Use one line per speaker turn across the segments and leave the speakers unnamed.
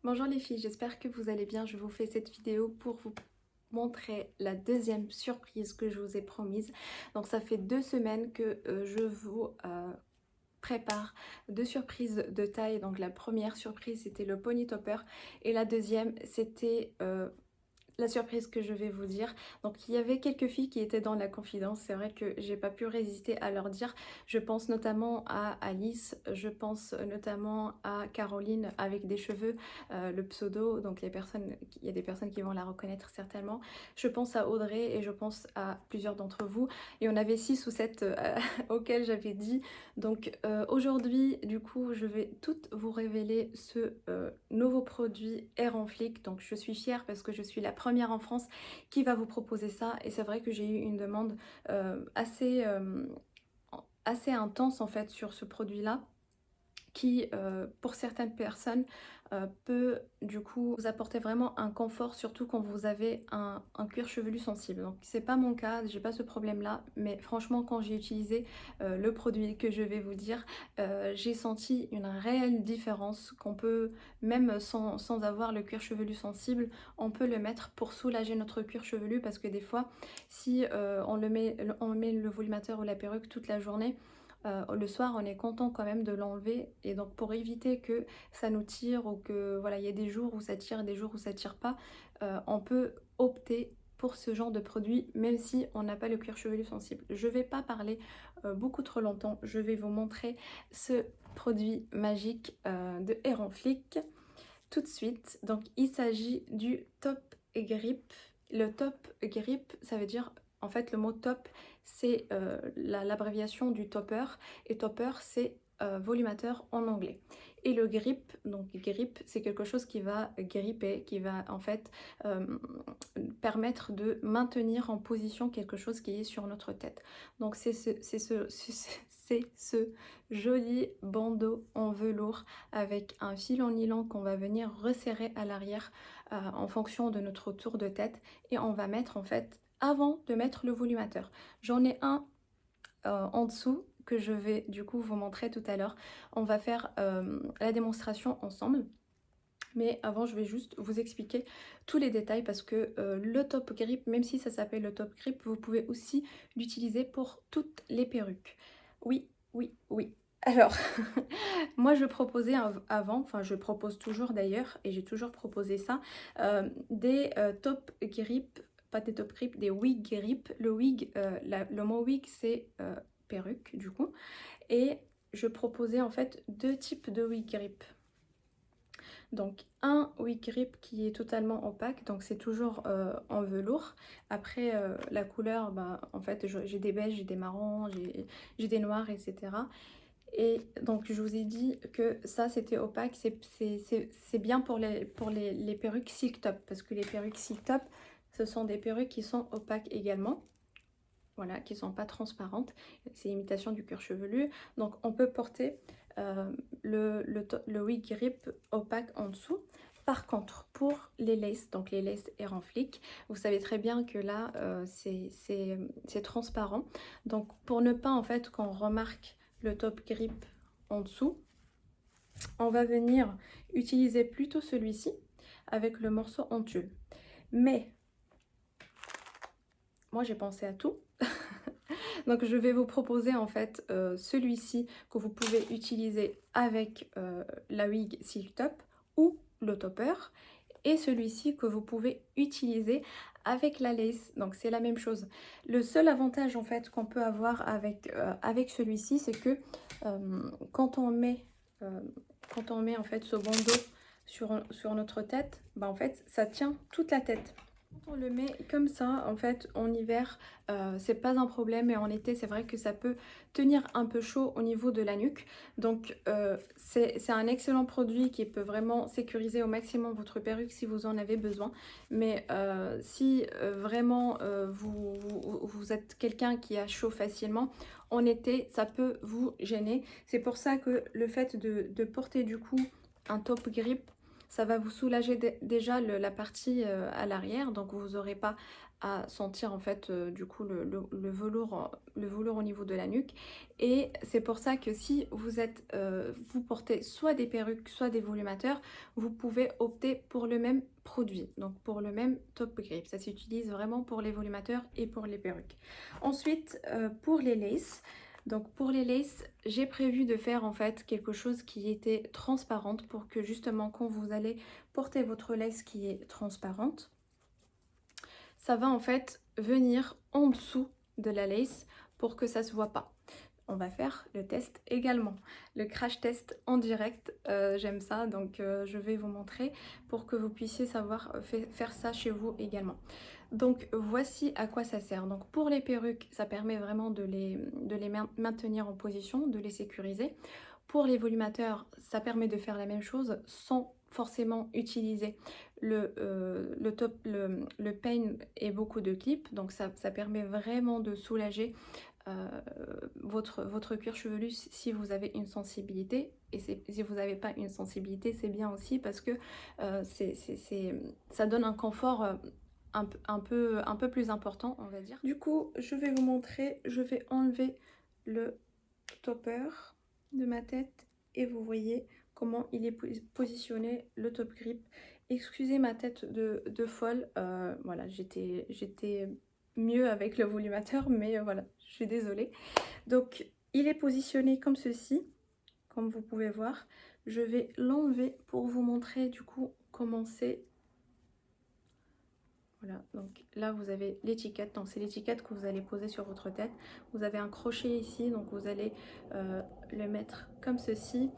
Bonjour les filles, j'espère que vous allez bien. Je vous fais cette vidéo pour vous montrer la deuxième surprise que je vous ai promise. Donc ça fait 2 semaines que je vous prépare deux surprises de taille. Donc la première surprise c'était le pony topper et la deuxième c'était la surprise que je vais vous dire. Donc il y avait quelques filles qui étaient dans la confidence, c'est vrai que j'ai pas pu résister à leur dire. Je pense notamment à Alice, je pense notamment à Caroline avec des cheveux, le pseudo, donc il y a des personnes qui vont la reconnaître certainement. Je pense à Audrey et je pense à plusieurs d'entre vous. Et on avait 6 ou 7 auxquels j'avais dit. Donc aujourd'hui, du coup, je vais toutes vous révéler ce nouveau produit Air en Flic. Donc je suis fière parce que je suis la première en France qui va vous proposer ça. Et c'est vrai que j'ai eu une demande assez intense en fait sur ce produit-là qui, pour certaines personnes, peut du coup vous apporter vraiment un confort, surtout quand vous avez un cuir chevelu sensible. Donc c'est pas mon cas, j'ai pas ce problème-là, mais franchement quand j'ai utilisé le produit que je vais vous dire, j'ai senti une réelle différence qu'on peut, même sans avoir le cuir chevelu sensible, on peut le mettre pour soulager notre cuir chevelu parce que des fois, si on met le volumateur ou la perruque toute la journée, le soir on est content quand même de l'enlever et donc pour éviter que ça nous tire ou que voilà il y a des jours où ça tire et des jours où ça tire pas, on peut opter pour ce genre de produit même si on n'a pas le cuir chevelu sensible. Je vais pas parler beaucoup trop longtemps, je vais vous montrer ce produit magique de Air en Flic tout de suite. Donc il s'agit du Top Grip. Le Top Grip, ça veut dire, en fait le mot top c'est l'abréviation du topper et topper c'est volumateur en anglais. Et le grip, donc grip, c'est quelque chose qui va gripper, qui va en fait euh, permettre de maintenir en position quelque chose qui est sur notre tête. Donc c'est ce joli bandeau en velours avec un fil en nylon qu'on va venir resserrer à l'arrière en fonction de notre tour de tête et on va mettre en fait avant de mettre le volumateur. J'en ai un en dessous que je vais du coup vous montrer tout à l'heure. On va faire la démonstration ensemble. Mais avant, je vais juste vous expliquer tous les détails parce que le top grip, même si ça s'appelle le top grip, vous pouvez aussi l'utiliser pour toutes les perruques. Oui, oui, oui. Alors, moi je proposais avant, enfin je propose toujours d'ailleurs, et j'ai toujours proposé ça, des top grip, pas des top grip, des wig grip. Le wig, le mot wig c'est perruque du coup, et je proposais en fait deux types de wig grip. Donc un wig grip qui est totalement opaque, donc c'est toujours en velours. Après la couleur, bah, en fait j'ai des beiges, j'ai des marrons, j'ai des noirs, etc. Et donc je vous ai dit que ça c'était opaque, c'est bien pour les perruques silk top, parce que les perruques silk top, ce sont des perruques qui sont opaques également. Voilà, qui ne sont pas transparentes, c'est l'imitation du cuir chevelu. Donc on peut porter le wig grip opaque en dessous. Par contre, pour les laces, donc les laces Air en Flic, vous savez très bien que là, c'est transparent. Donc pour ne pas en fait qu'on remarque le top grip en dessous, on va venir utiliser plutôt celui-ci avec le morceau en tulle. Mais moi j'ai pensé à tout. Donc je vais vous proposer en fait celui-ci que vous pouvez utiliser avec la wig silk top ou le topper, et celui-ci que vous pouvez utiliser avec la lace. Donc c'est la même chose. Le seul avantage en fait qu'on peut avoir avec celui-ci, c'est que quand on met en fait ce bandeau sur notre tête, bah en fait ça tient toute la tête. Quand on le met comme ça, en fait, en hiver, c'est pas un problème, et en été, c'est vrai que ça peut tenir un peu chaud au niveau de la nuque. Donc, c'est un excellent produit qui peut vraiment sécuriser au maximum votre perruque si vous en avez besoin. Mais si vraiment vous êtes quelqu'un qui a chaud facilement, en été, ça peut vous gêner. C'est pour ça que le fait de porter du coup un top grip, Ça va vous soulager déjà la partie à l'arrière, donc vous n'aurez pas à sentir en fait du coup le velours au niveau de la nuque. Et c'est pour ça que si vous portez soit des perruques, soit des volumateurs, vous pouvez opter pour le même produit, donc pour le même top grip. Ça s'utilise vraiment pour les volumateurs et pour les perruques. Ensuite, pour les laces, donc pour les laces, j'ai prévu de faire en fait quelque chose qui était transparente pour que justement quand vous allez porter votre lace qui est transparente, ça va en fait venir en dessous de la lace pour que ça se voit pas. On va faire le test également, le crash test en direct, j'aime ça, donc je vais vous montrer pour que vous puissiez savoir faire ça chez vous également. Donc voici à quoi ça sert. Donc pour les perruques, ça permet vraiment de les maintenir en position, de les sécuriser. Pour les volumateurs, ça permet de faire la même chose sans forcément utiliser le pain et beaucoup de clips. Donc ça permet vraiment de soulager votre cuir chevelu si vous avez une sensibilité. Et si vous n'avez pas une sensibilité, c'est bien aussi parce que ça donne un confort un peu plus important, on va dire. Du coup, je vais vous montrer, je vais enlever le topper de ma tête et vous voyez comment il est positionné, le top grip. Excusez ma tête de folle, voilà, j'étais mieux avec le volumateur, mais voilà, je suis désolée. Donc, il est positionné comme ceci, comme vous pouvez voir. Je vais l'enlever pour vous montrer du coup comment c'est. Voilà, donc là vous avez l'étiquette, donc c'est l'étiquette que vous allez poser sur votre tête. Vous avez un crochet ici, donc vous allez le mettre comme ceci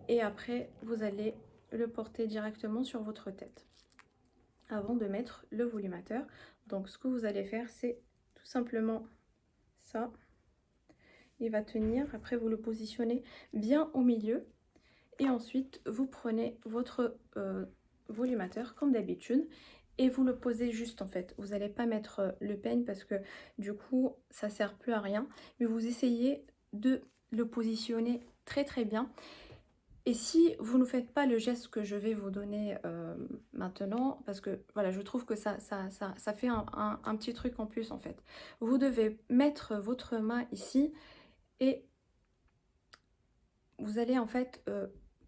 et après vous allez le porter directement sur votre tête avant de mettre le volumateur. Donc ce que vous allez faire, c'est tout simplement ça. Il va tenir, après vous le positionnez bien au milieu et ensuite vous prenez votre volumateur comme d'habitude et vous le posez juste en fait. Vous n'allez pas mettre le peigne parce que du coup ça sert plus à rien, mais vous essayez de le positionner très bien. Et si vous ne faites pas le geste que je vais vous donner maintenant, parce que voilà, je trouve que ça fait un petit truc en plus en fait. Vous devez mettre votre main ici et vous allez en fait,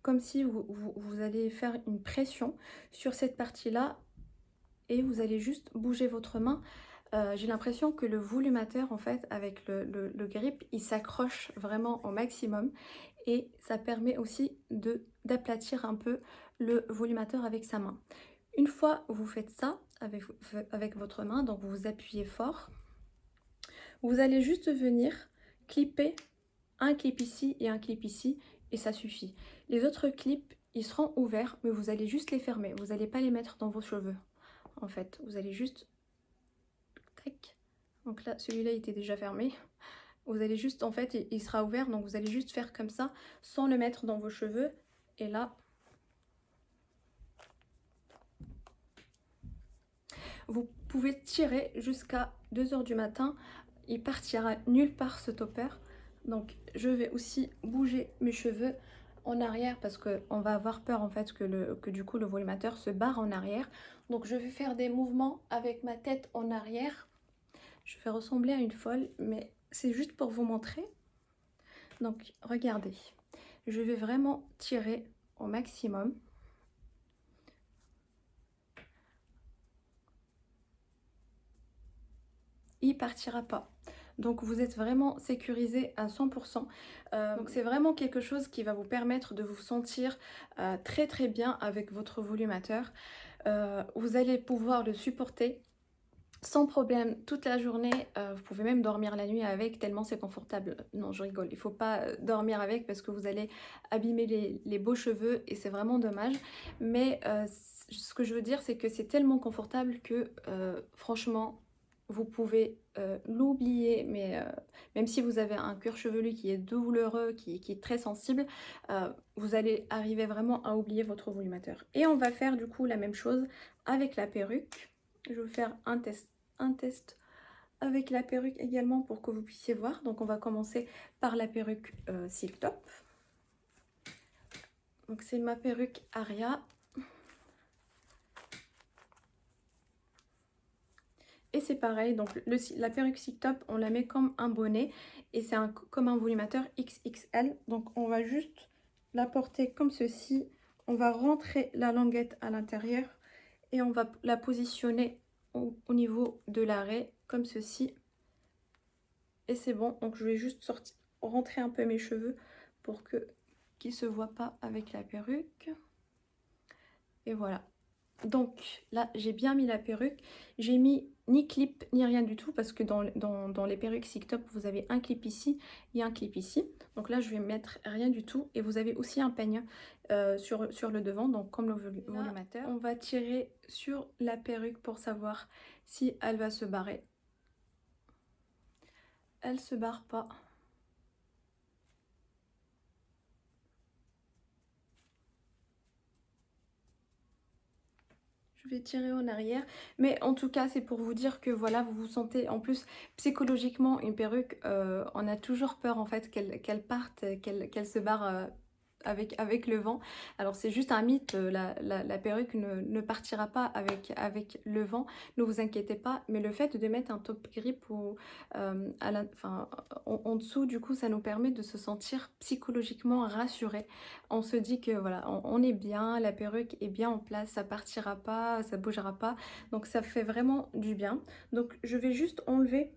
comme si vous allez faire une pression sur cette partie-là et vous allez juste bouger votre main. J'ai l'impression que le volumateur en fait avec le grip, il s'accroche vraiment au maximum et ça permet aussi d'aplatir un peu le volumateur avec sa main. Une fois vous faites ça avec votre main, donc vous appuyez fort, vous allez juste venir clipper un clip ici et un clip ici et ça suffit. Les autres clips, ils seront ouverts, mais vous allez juste les fermer. Vous n'allez pas les mettre dans vos cheveux. En fait, vous allez juste... Tac. Donc là, celui-là était déjà fermé. Vous allez juste, en fait, il sera ouvert, donc vous allez juste faire comme ça, sans le mettre dans vos cheveux. Et là, vous pouvez tirer jusqu'à 2 h du matin. Il partira nulle part ce topper. Donc je vais aussi bouger mes cheveux en arrière parce qu'on va avoir peur en fait que du coup le volumateur se barre en arrière. Donc je vais faire des mouvements avec ma tête en arrière. Je vais ressembler à une folle, mais c'est juste pour vous montrer. Donc regardez, je vais vraiment tirer au maximum. Il partira pas. Donc vous êtes vraiment sécurisé à 100%. Donc c'est vraiment quelque chose qui va vous permettre de vous sentir très bien avec votre volumateur. Vous allez pouvoir le supporter sans problème toute la journée. Vous pouvez même dormir la nuit avec tellement c'est confortable. Non, je rigole, il ne faut pas dormir avec parce que vous allez abîmer les beaux cheveux et c'est vraiment dommage. Mais ce que je veux dire, c'est que c'est tellement confortable que franchement, vous pouvez l'oublier, mais même si vous avez un cuir chevelu qui est douloureux, qui est très sensible, vous allez arriver vraiment à oublier votre volumateur. Et on va faire du coup la même chose avec la perruque. Je vais faire un test avec la perruque également pour que vous puissiez voir. Donc on va commencer par la perruque Silk Top. Donc c'est ma perruque Aria. Et c'est pareil, donc la perruque Silk Top, on la met comme un bonnet et c'est comme un volumateur XXL. Donc on va juste la porter comme ceci. On va rentrer la languette à l'intérieur et on va la positionner au niveau de l'arrêt comme ceci. Et c'est bon, donc je vais juste rentrer un peu mes cheveux pour qu'ils ne se voient pas avec la perruque. Et voilà. Donc là, j'ai bien mis la perruque. J'ai mis ni clip ni rien du tout parce que dans les perruques Silk Top, vous avez un clip ici et un clip ici. Donc là, je vais mettre rien du tout. Et vous avez aussi un peigne sur le devant, donc comme le volumateur. On va tirer sur la perruque pour savoir si elle va se barrer. Elle se barre pas. Je vais tirer en arrière, mais en tout cas c'est pour vous dire que voilà, vous vous sentez en plus psychologiquement une perruque, on a toujours peur en fait qu'elle parte, qu'elle se barre avec le vent. Alors c'est juste un mythe, la perruque ne partira pas avec le vent, ne vous inquiétez pas, mais le fait de mettre un top grip en dessous, du coup ça nous permet de se sentir psychologiquement rassuré. On se dit que voilà, on est bien, la perruque est bien en place, ça partira pas, ça bougera pas, donc ça fait vraiment du bien. Donc je vais juste enlever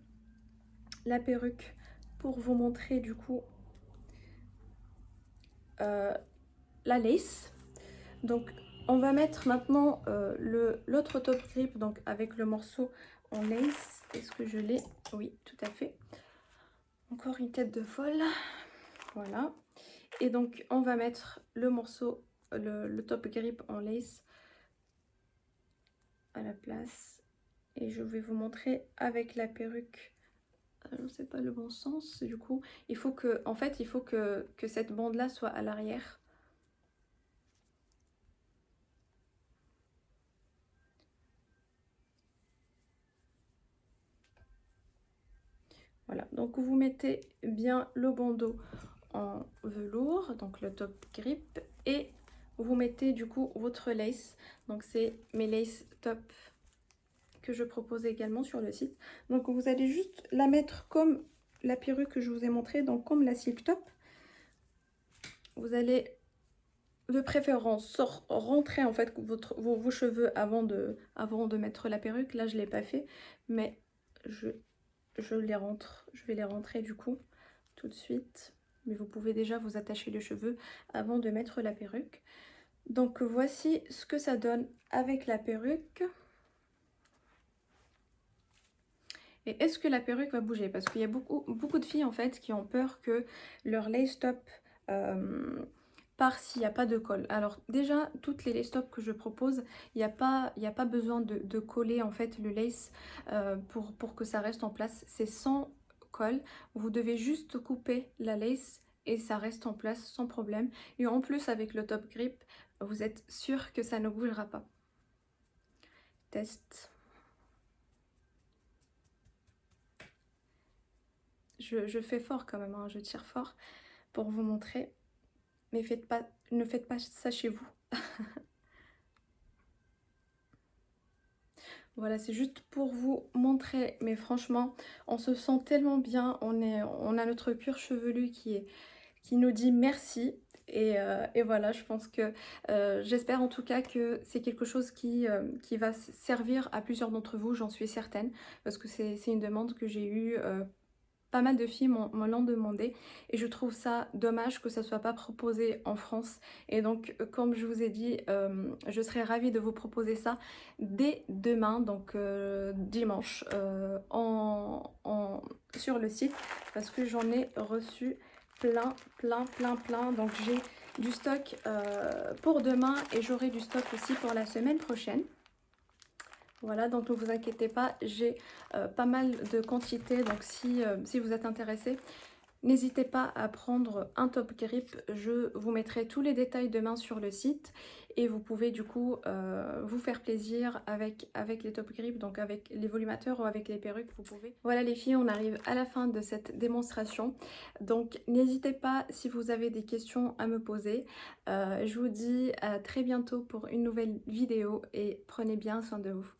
la perruque pour vous montrer du coup la lace. Donc on va mettre maintenant l'autre top grip, donc avec le morceau en lace. Est-ce que je l'ai? Oui, tout à fait. Encore une tête de folle. Voilà. Et donc on va mettre le morceau, le top grip en lace à la place. Et je vais vous montrer avec la perruque. Je sais pas le bon sens. Du coup, il faut que, en fait, il faut que cette bande là soit à l'arrière. Voilà, donc vous mettez bien le bandeau en velours, donc le top grip, et vous mettez du coup votre lace. Donc c'est mes lace top que je propose également sur le site. Donc vous allez juste la mettre comme la perruque que je vous ai montré, donc comme la Silk Top. Vous allez de préférence rentrer en fait vos cheveux avant de mettre la perruque. Là je ne l'ai pas fait, mais je vais les rentrer du coup tout de suite. Mais vous pouvez déjà vous attacher les cheveux avant de mettre la perruque. Donc voici ce que ça donne avec la perruque. Et est-ce que la perruque va bouger? Parce qu'il y a beaucoup de filles en fait qui ont peur que leur lace top part s'il n'y a pas de colle. Alors déjà, toutes les lace tops que je propose, il n'y a pas besoin de coller en fait le lace pour que ça reste en place. C'est sans colle. Vous devez juste couper la lace et ça reste en place sans problème. Et en plus avec le top grip, vous êtes sûr que ça ne bougera pas. Test. Je fais fort quand même, hein, je tire fort pour vous montrer. Mais ne faites pas ça chez vous. Voilà, c'est juste pour vous montrer. Mais franchement, on se sent tellement bien. On a notre cuir chevelu qui nous dit merci. Et voilà, je pense que j'espère en tout cas que c'est quelque chose qui va servir à plusieurs d'entre vous, j'en suis certaine. Parce que c'est une demande que j'ai eue. Pas mal de filles m'en l'ont demandé et je trouve ça dommage que ça soit pas proposé en France. Et donc comme je vous ai dit, je serais ravie de vous proposer ça dès demain, donc dimanche, sur le site, parce que j'en ai reçu plein. Donc j'ai du stock pour demain et j'aurai du stock aussi pour la semaine prochaine. Voilà, donc ne vous inquiétez pas, j'ai pas mal de quantité, donc si vous êtes intéressé, n'hésitez pas à prendre un top grip. Je vous mettrai tous les détails demain sur le site et vous pouvez du coup vous faire plaisir avec les top grips, donc avec les volumateurs ou avec les perruques, vous pouvez. Voilà les filles, on arrive à la fin de cette démonstration. Donc n'hésitez pas si vous avez des questions à me poser. Je vous dis à très bientôt pour une nouvelle vidéo et prenez bien soin de vous.